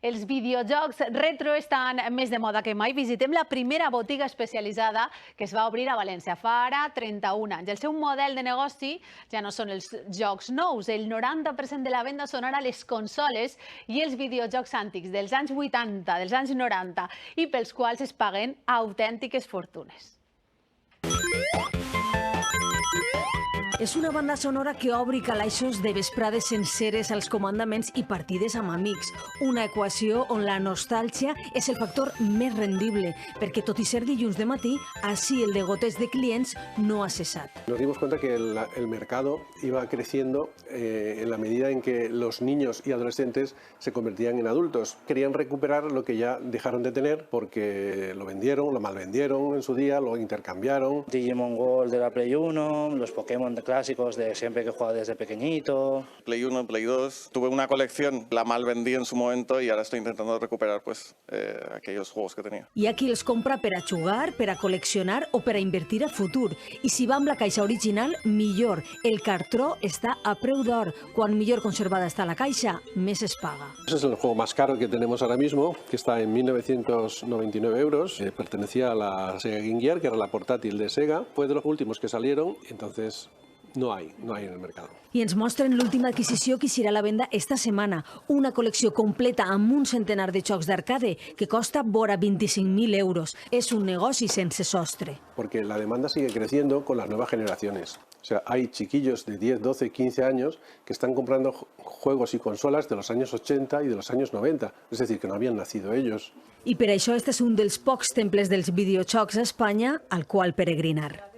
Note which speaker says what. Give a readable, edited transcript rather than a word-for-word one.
Speaker 1: Els videojocs retro estan més de moda que mai. Visitem la primera botiga especialitzada que es va obrir a València fa ara 31 anys. El seu model de negoci ja no són els jocs nous. El 90% de la venda són ara les consoles i els videojocs antics dels anys 80, dels anys 90 i pels quals es paguen autèntiques fortunes.
Speaker 2: És una banda sonora que obre calaixos de vesprades senceres als comandaments i partides amb amics. Una equació on la nostàlgia és el factor més rendible, perquè tot i ser dilluns de matí, així el de gotes de clients no ha cesat.
Speaker 3: Nos dimos cuenta que el mercado iba creciendo en la medida en que los niños y adolescentes se convertían en adultos. Querían recuperar lo que ya dejaron de tener porque lo vendieron, lo malvendieron en su día, lo intercambiaron.
Speaker 4: Digimon Gold de la Play 1, los Pokémon clásicos de siempre que he jugado desde pequeñito.
Speaker 5: Play 1, Play 2. Tuve una colección, la mal vendí en su momento y ahora estoy intentando recuperar aquellos juegos que tenía.
Speaker 2: Hi ha qui els compra per a jugar, per a col·leccionar o per a invertir a futur. I si va amb la caixa original, millor. El cartró està a preu d'or. Quan millor conservada està la caixa, més es paga.
Speaker 3: Ese es el juego más caro que tenemos ahora mismo, que está en 1.999 euros. Pertenecía a la Sega Game Gear, que era la portátil de Sega. Fue de los últimos que salieron, entonces no hay en el mercado.
Speaker 2: I ens mostren l'última adquisició que serà a la venda esta setmana. Una col·lecció completa amb un centenar de jocs d'arcade que costa vora 25.000 euros. És un negoci sense sostre.
Speaker 3: Porque la demanda sigue creciendo con las nuevas generaciones. O sea, hay chiquillos de 10, 12, 15 años que están comprando juegos y consolas de los años 80 y de los años 90. Es decir, que no habían nacido ellos.
Speaker 2: I per això este és un dels pocs temples dels videojocs a Espanya al qual peregrinar.